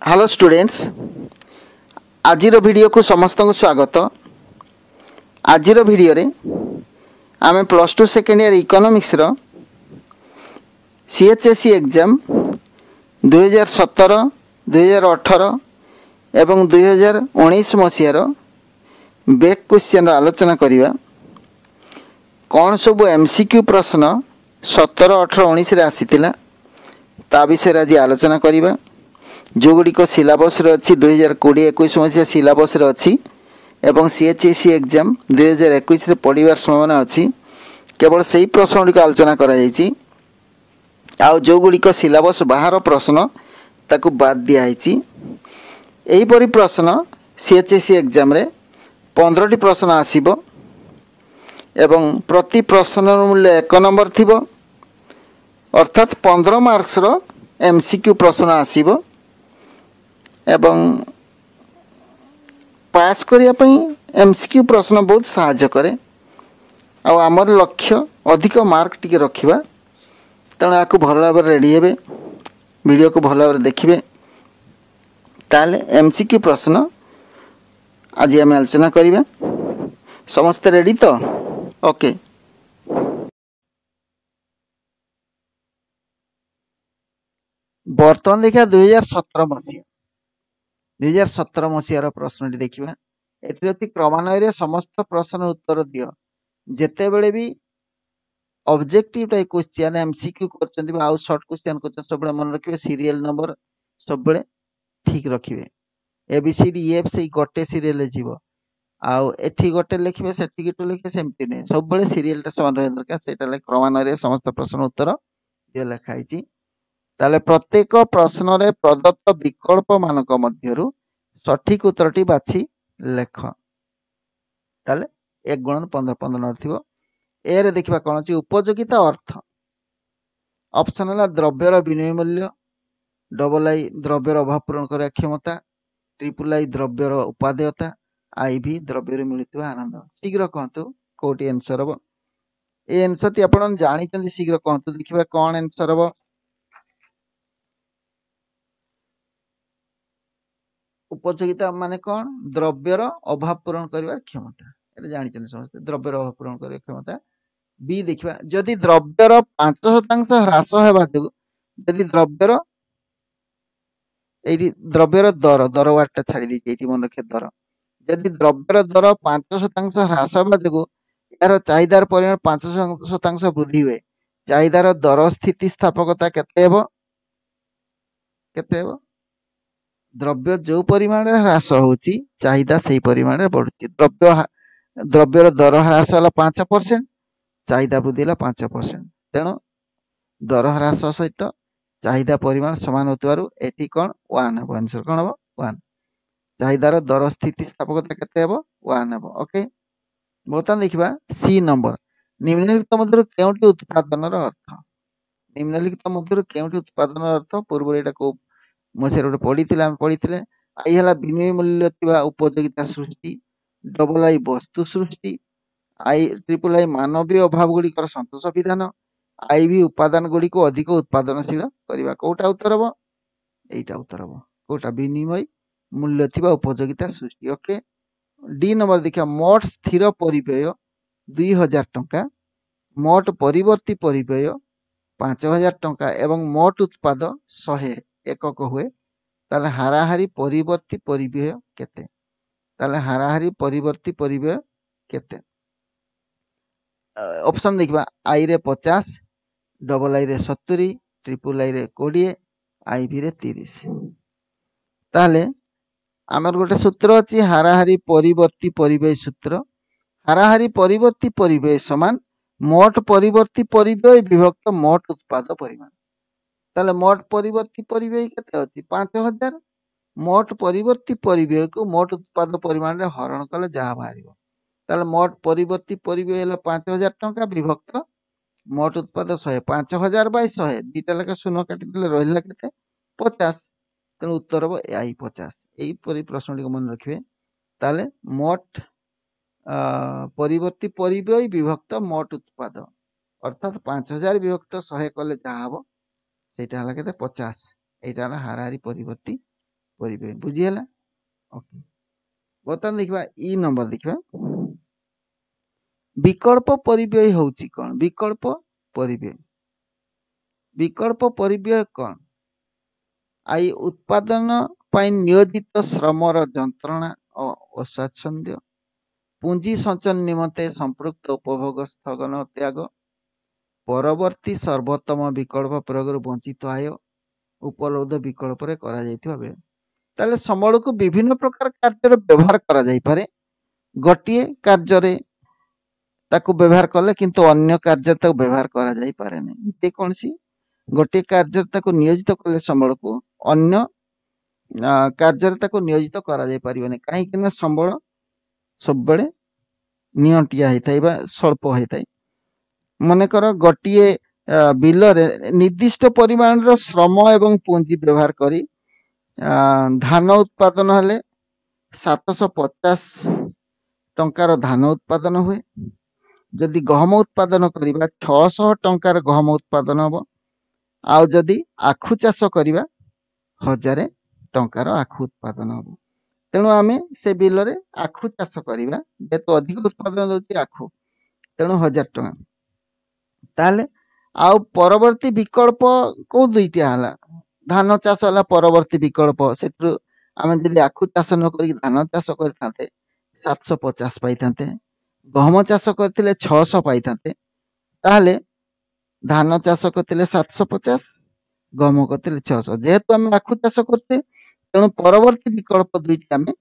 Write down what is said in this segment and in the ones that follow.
Hello students, आजिर video को समस्त को स्वागत। आजिर वीडियो रे आमे plus two second year economics रो सीएचएसई एग्जाम 2017, 2018 एवं 2019 मसीहार बैक क्वेश्चन आलोचना करिवा। कौन सब एमसीक्यू प्रश्न 17, 18, 19 रे आसीतिला ता विषय आज आलोचना करिवा। जो गुड़िक सिलेबस अच्छी 2020-21 मसीहा सिलेबस अच्छी एवं सीएचएसई एग्जाम 2021 पढ़ार संभावना अच्छी। केवल से ही प्रश्न गुड़िक आलोचना कराई। आउ जो गुड़िक सिलेबस बाहर प्रश्न ताकू बाद दिखाई। यहीपरि प्रश्न सीएचएसई एग्जाम रे 15टी प्रश्न आसीबो एवं प्रति प्रश्न मूल्य 1 नंबर थिबो, अर्थात 15 मार्क्स रो एमसीक्यू प्रश्न आसीबो एवं पास करने एमसीक्यू प्रश्न बहुत साहाय्य करे। आमर लक्ष्य अधिक मार्क टिके रखिबा, तेणु या भल भाव रेडी हे, वीडियो को भल भाव देखिए। ताले एमसीक्यू प्रश्न आज आम आलोचना करिबा। समस्ते रेडी तो? ओके। बर्तमान देखा 2017 मसीहा 2017 मसीहार प्रश्न देखा। एति क्रमान्वय समस्त प्रश्न उत्तर दियो। जेते बेले भी ऑब्जेक्टिव टाइप क्वेश्चन एमसीक्यू करछन्ती आउ शॉर्ट क्वेश्चन करछन, सब मन रखिबे सीरियल नंबर सब ठीक रखिबे। एबीसीडी एफ से गोटे सीरियल जीवो, आउ एठी गोटे लिखिबे सेठी गोटे लिखिबे, सेमती नै सब बेले सीरियल ता समान रहे दरकार। सेटा ले क्रमान्वय समस्त प्रश्न उत्तर दियो लिखा हिची। ताले प्रत्येक प्रश्न रे प्रदत्त विकल्प मानक मध्यरु सठिक उत्तरटी बाछि लेख। ताले 1 गुणन 15 15 नंबर थिबो। ए रे देखिबा कोन अछि उपयोगिता अर्थ। ऑप्शन है द्रव्यर विनिमय मूल्य, डबल आई द्रव्यर अभाव पूरण कर क्षमता, ट्रिपल आई द्रव्यर उपादेयता, आईवी द्रव्यर मिलुवा आनंद। शीघ्र कहतु कोटी आंसर हम। ए आंसर टी आपण जानि शीघ्र कहतु, देखिबा कोन आंसर हम। उपयोगिता माने कौन? द्रव्यर अभाव पूरण करिवार क्षमता। एटा जानिछन समस्त, द्रव्यर अभाव पूरण करिवार क्षमता। बी देखिबा, जदि द्रव्यर 5% ह्रास हेबा जो, जदि द्रव्यर एठी द्रव्यर दर दर वार्ता छाड़ी दी एठी मन रखे दर। जदि द्रव्यर दर 5% ह्रास हेबा जो यार चाहिदार परिमाण 5% वृद्धि हुए, चाहिदार दर स्थिति स्थापकता केते हेबो? केते हेबो? द्रव्य जो परिमाण ह्रास होची चाहिदा से परिमाण बढ़ुची। द्रव्यर दर ह्रास होला 5%, चाहिदा वृद्धि होला 5%। तेणु दर ह्रास सहित चाहिदा परिमाण समान होतबारु एठी कोन 1 हेबो। आंसर कोन हेबो? 1। चाहिदार दर स्थिति स्थापकता केते हेबो? 1 हेबो। ओके। बर्तमान देखिबा सी नंबर। निम्नलिखित मध्यरु केउटी उत्पादनर अर्थ? निम्नलिखित मध्यरु केउटी उत्पादनर अर्थ? पूर्व एटा को मसेर गोटे पढ़ी आई है विनिमय मूल्य थिबा उपयोगिता सृष्टि, डबल आई वस्तु सृष्टि, आई ट्रिपल आई मानवीय अभाव गुड़िकर संतोष विधान, आईवी उपादान गुड़ी को अधिक उत्पादनशील करवा। कोटा उत्तर हम? एटा उत्तर हम। कोटा? विनिमय मूल्य थिबा उपयोगिता सृष्टि। ओके। डी नंबर देखिए, मोट स्थिर परिव्यय 2000 टंका, मोट परिवर्ती परिव्यय 5000 टंका एवं मोट उत्पाद 100 एकक हुए, ताले हाराहारी परिवर्ती परिव्यय केते? ताले हाराहारी परिवर्ती परिव्यय केते? ऑप्शन देखिबा, आई रे 50, डबल आई रे 70, ट्रिपल आई रे 20, आईवी रे 30। ताले आमर गोटे सूत्र अछि हाराहारी परिवर्ती परिव्यय सूत्र। हाराहारी परिवर्ती परिव्यय समान मोट परिवर्ती परिव्यय विभक्त मोट उत्पाद परिमाण। ताले मोट परिवर्ती परिव्यय केते अछि? 5000। मोट परिवर्ती परिव्यय को मोट उत्पाद परिमाण रे हरण कले जहा बाहरिबो, ताले मोट परिवर्ती परिव्यय हला 5000 टंका विभक्त मोट उत्पाद 100। 5000 बाय 100 दीटा लेखा शून्य काटी देले रहिला केते? 50। तेणु उत्तर हो आई 50। एई परि प्रश्न टी मन रखिबे। ताले मोट परिवर्ती परिव्यय विभक्त मोट उत्पाद, अर्थात 5000 विभक्त 100 कले जहा हबो सेटा हला केते? 50। एटा हला हाराहारी परिवर्ती परिव्यय बुझीगला। ओके बर्तमान देखा इ नंबर देखा विकल्प परिव्यय होउची कौन विकल्प परिव्यय कौन आई उत्पादन पाई नियोजित श्रमर जंत्रणा और अस्वाच्छंद्य पुंजी संचन निमंते संपृक्त उपभोग स्थगन त्याग परवर्ती सर्वोत्तम विकल्प प्रयोग वंचित आय उपलब्ध विकल्प करा जायतिबा व्यय ताले संबल को विभिन्न प्रकार कार्य व्यवहार करा जाय पारे गोटिए कार्य ताकू व्यवहार कले किंतु अन्य कार्य तक व्यवहार करा जाय पारे नहीं जे कौन सी गोटे कार्य ताकू नियोजित कले संबल को अन्य कार्य ताकू नियोजित करा जाय परिबने काहे कि संबल सब बड़े नियंटिया होता है स्वल्प होता है मनकर गोटे बिलरे निर्दिष्ट परिमाण श्रम एवं पुंजी व्यवहार करी धान उत्पादन हेले 750 टंकार धान उत्पादन हुए जदि गहम उत्पादन करबा 600 टंकार गहम उत्पादन हम आउ जदि आखु चाष करबा 1000 टंकार आखु उत्पादन हम तेणु आम से बिल आखु चाष करबा जेतु अधिक उत्पादन दउची आखु तेणु 1000 टंका ताले आउ परवर्ती विकल्प को दुईटा हला धान चाष हला परवर्ती विकल्प सेत्रु आमे जदि आखु चाष न करी धान चाष करथाते 750 पाइथाते गहम चाष करथिले 600 पाइथाते ताले धान चाष करथिले 750 गहम करथिले 600 जेहेतु आमे आखु चाष करते तेणु परवर्ती विकल्प दुईटा आमे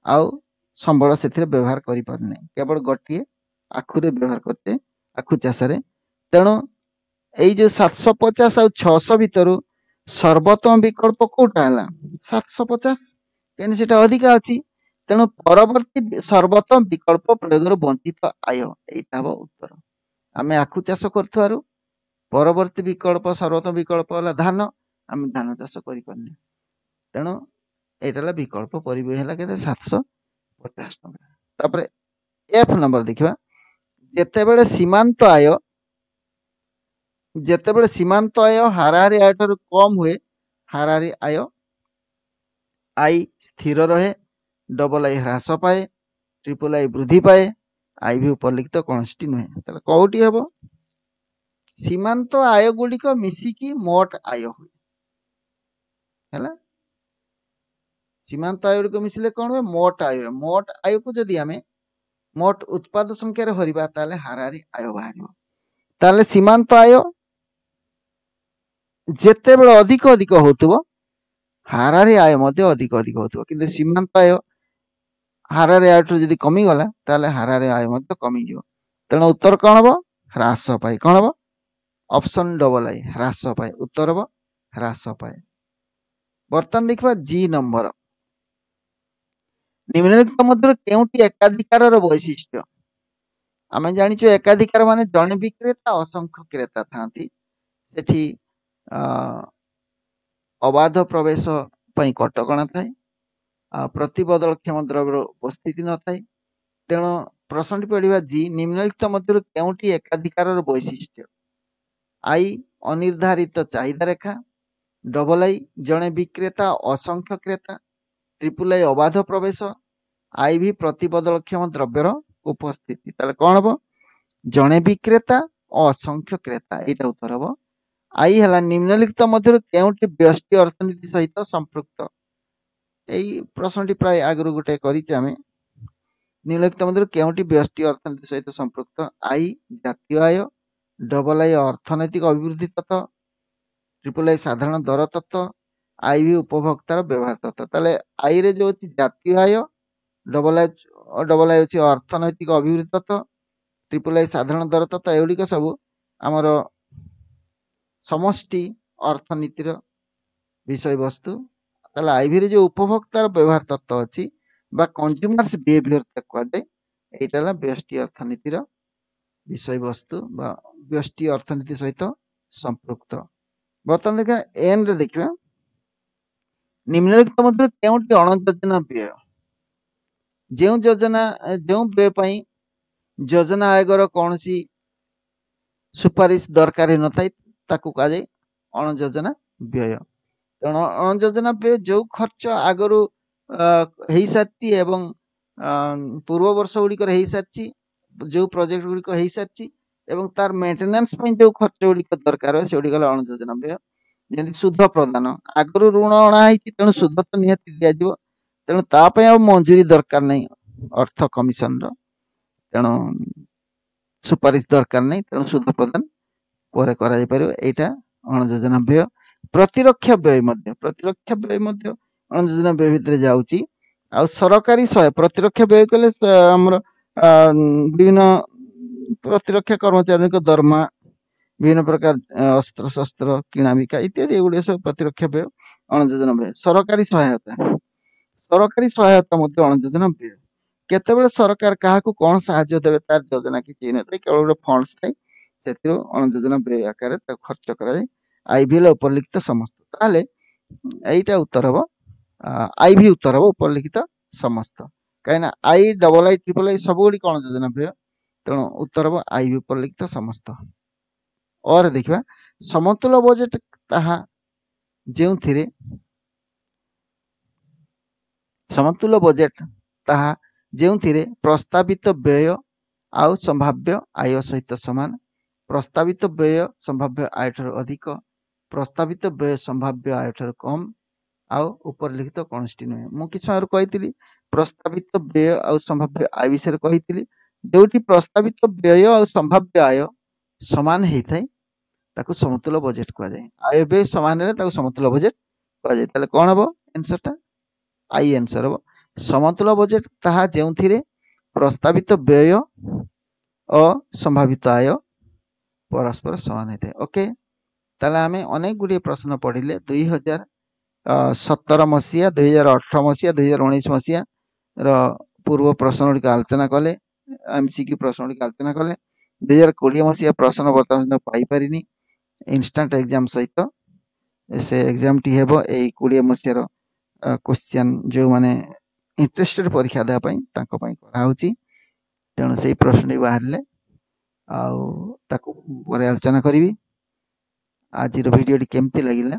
आउ संबल सेथिरे व्यवहार करि पारने केवल गोटिए आखुरे व्यवहार करते आखु चाष रे तेणु एई जो 750 और 600 भितर सर्वोत्तम विकल्प कोटा हला 750 केन सेटा अधिका अछि तेणु परवर्ती सर्वोत्तम विकल्प प्रयोग वंचित आय एटा हो उत्तर आमे आखु चाष करथारु परवर्ती विकल्प सर्वोत्तम विकल्प हला धान आमे धान चाष करि पारने तेणु एटा विकल्प परिव्यय हला केते 750 टका तापर एफ नंबर देखिबा जेतेबेले सीमांत आय हाराहारी आय ठारू कम हुए हाराहारी आय आई स्थिर रहे डबल आई ह्रास पाए ट्रिपल आई वृद्धि पाए आई भी उपलिखित कौनसी नुहे ताले कौटी हेबो सीमांत आय गुड़िक मिसिकी मोट आय हुए हैला सीमांत आय गुड़िक मिसिले कौन हुए मोट आय को जदि आमे मोट उत्पाद संख्या रे हरिबा ताले हाराहारी आय बाहरिबो ताले सीमांत आय जेते बेले अधिक अधिक होतुबो हाराहारी आय मध्ये अधिक अधिक होतुबो किंतु सीमांत आय हाराहारी आय ठु जदि कमी गला ताले हाराहारी आय मध्ये कमी जिवो तेणु उत्तर कोन हबो ह्रास पाए कोन हबो ऑप्शन डबल आई ह्रास पाए उत्तर हबो ह्रास पाए बर्तमान देखबा जी नंबर निम्नलिखित मध्य केउटी एकाधिकार वैशिष्ट्य आमे जानिछु एकाधिकार माने जने विक्रेता असंख्य क्रेता थांती सेठी अबाध प्रवेश पई कटकणा थाए प्रतिबदल क्षम द्रव्य उपस्थिति न थाए तेणु प्रश्न पढ़ा जी निम्नलिखित मध्य केउटी एकाधिकार वैशिष्ट्य आई अनिर्धारित चाहिदा रेखा डबल आई जड़े विक्रेता असंख्य क्रेता ट्रिपल आई अबाध प्रवेश आई भी प्रतिबदलक्षम द्रव्यर उपस्थिति ताले कौन हम जड़े विक्रेता असंख्य क्रेता यहाँ उत्तर हम आई है निम्नलिखित मध्य केउटी व्यष्टि अर्थनीति सहित संपृक्त यही प्रश्न प्राय आगु गोटे करें निम्नलिखित मध्य केउटी व्यष्टि अर्थनीति सहित संपृक्त आई जातीय आय डबल आई अर्थनैतिक अभिवृद्धि तत्व ट्रिपल आई साधारण दर तत्व आई भी उपभोक्तार व्यवहार तत्व ताले आई रे जो जातीय आय डबल आई होची अर्थनैतिक अभिवृद्धि तत्व ट्रिपल आई साधारण दर तत्व एगुड़िक सब आमर समष्टि अर्थनीतिर विषय वस्तु ताले आईवी जो उपभोक्तार व्यवहार तत्व अच्छी कंज्यूमर्स बिहेवियर कहुए यहाँ व्यष्टि अर्थनीतिर विषय वस्तु व्यष्टि अर्थनीति सहित संपृक्त बर्तमान देखा एन रे देखा निम्नलिखित मध्य केउटी अणयोजना व्यय जो योजना जो व्यय पई योजना आयोगर कौन सी सुपारिश दरकार न थाई ताकू कहा जाए अणयोजना व्यय ତେଣୁ ଅଣଯୋଜନା ବ୍ୟୟ ଯୋଉ ଖର୍ଚ୍ଚ ଆଗରୁ ହେଇସାରିଛି ଏବଂ ପୂର୍ବ ବର୍ଷ ଗୁଡ଼ିକରେ ହେଇସାରିଛି, ଯୋଉ ପ୍ରୋଜେକ୍ଟ ଗୁଡ଼ିକ ହେଇସାରିଛି ଏବଂ ତାର ମେଣ୍ଟେନାନ୍ସ ପାଇଁ ଯୋଉ ଖର୍ଚ୍ଚ ଗୁଡ଼ିକ ଦରକାର ହୁଏ ସେଗୁଡ଼ିକ ହେଲା ଅଣଯୋଜନା ବ୍ୟୟ। ଯେମିତି ସୁଧ ପ୍ରଦାନ, ଆଗରୁ ଋଣ ଅଣା ହେଇଛି ତେଣୁ ସୁଧ ତ ନିହାତି ଦିଆଯିବ, ତେଣୁ ତା ପାଇଁ ଆଉ ମଞ୍ଜୁରୀ ଦରକାର ନାହିଁ ଅର୍ଥ କମିଶନର, ତେଣୁ ସୁପାରିଶ ଦରକାର ନାହିଁ, ତେଣୁ ସୁଧ ପ୍ରଦାନ ପରେ କରାଯାଇପାରିବ। ଏଇଟା ଅଣଯୋଜନା ବ୍ୟୟ। ପ୍ରତିରକ୍ଷା ବ୍ୟୟ ମଧ୍ୟ ଅଣଯୋଜନା ବ୍ୟୟ ଭିତରେ ଯାଉଛି। ଆଉ ସରକାରୀ ସହାୟ, ପ୍ରତିରକ୍ଷା ବ୍ୟୟ କଲେ ଆମର ବିଭିନ୍ନ ପ୍ରତିରକ୍ଷା କର୍ମଚାରୀଙ୍କ ଦରମା, ବିଭିନ୍ନ ପ୍ରକାର ଅସ୍ତ୍ରଶସ୍ତ୍ର କିଣାବିକା ଇତ୍ୟାଦି ଏଗୁଡିକ ସବୁ ପ୍ରତିରକ୍ଷା ବ୍ୟୟ, ଅଣଯୋଜନା ବ୍ୟୟ। ସରକାରୀ ସହାୟତା ମଧ୍ୟ ଅଣଯୋଜନା ବ୍ୟୟ। କେତେବେଳେ ସରକାର କାହାକୁ କଣ ସାହାଯ୍ୟ ଦେବେ ତାର ଯୋଜନା କିଛି ହେଇନଥାଏ, କେବଳ ଗୋଟେ ଫଣ୍ଡସ ଥାଏ, ସେଥିରୁ ଅଣଯୋଜନା ବ୍ୟୟ ଆକାରରେ ତାକୁ ଖର୍ଚ୍ଚ କରାଯାଏ। ଆଇଭିଏଲ ଉପଲିଖିତ ସମସ୍ତ, ତାହେଲେ ଏଇଟା ଉତ୍ତର ହବ ଆଇଭି ଉତ୍ତର ହବ ଉପଲିଖିତ ସମସ୍ତ, କାହିଁକିନା IIII ସବୁଗୁଡ଼ିକ ଅଣଯୋଜନା ବ୍ୟୟ, ତେଣୁ ଉତ୍ତର ହବ ଆଇଭି ଉପଲିଖିତ ସମସ୍ତ। और देखिबा समतुल बजेट ताहा जेउथिरे समतुल बजेट ताहा जेउथिरे प्रस्तावित व्यय आउ संभाव्य आय सहित समान, प्रस्तावित व्यय संभाव्य आय ठार अधिक, प्रस्तावित व्यय संभाव्य आय ठार कम, आउ उपरलिखित कौनसी नुहे। मु कि समय कही प्रस्तावित व्यय आउ संभाव्य आय विषय कही, जोटी प्रस्तावित व्यय आउ संभाव्य आय समान होता है ताकू समतुल बजेट कह जाए। आय व्यय समान है ताकू समतुल बजेट कह जाए। ताले कौन हम आंसर टा आई आंसर हम समतुल बजेट ताहा जेउथिरे प्रस्तावित व्यय और संभावित आय परस्पर समान होता है। ओके, ताले आमे अनेक गुडी प्रश्न पढ़िले 2017 मसीहा 2018 मसीहा 2019 मसीहा रो पूर्व प्रश्न गुडी आलोचना कले, एमसीक्यू प्रश्न गुडी आलोचना कले। 2020 मसीहा प्रश्न वर्तमान पाई पारिनी इंस्टांट एग्जाम सहित से एग्जाम टी हेबो एई 20 मसीहार क्वेश्चन जो माने इंटरेस्टेड परीक्षा देबा पई तांको पई करा होची, तेणु से प्रश्न बाहरले आउ ताको परे आलोचना करिवि। आज वीडियो टी केमती लागिला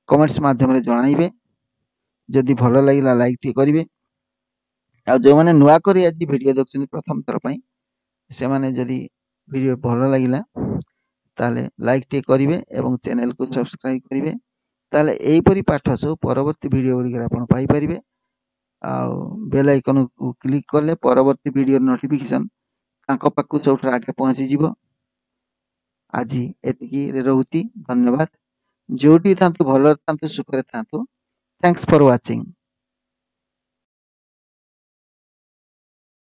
कमेंट्स माध्यम रे जणाइबे, जदि भलो लागिला लाइक टी करिवे, आ जो माने नुआ करी आज वीडियो देखछन प्रथम थर पई से माने जदि वीडियो भलो लागिला ताले लाइक टी करिवे एवं चैनल को सब्सक्राइब करिवे, ताले एई परी पाठ सब परवर्ती वीडियो गुडी आपण पाई परिवे। आ बेल आइकन को क्लिक करले परवर्ती वीडियो नोटिफिकेशन तांको पाकु सबटा आगे पहुंची जिवो। आज एतिकी रे रहूती, धन्यवाद। जोटी थांतु भलो थांतु सुखरे थांतु। Thanks for watching.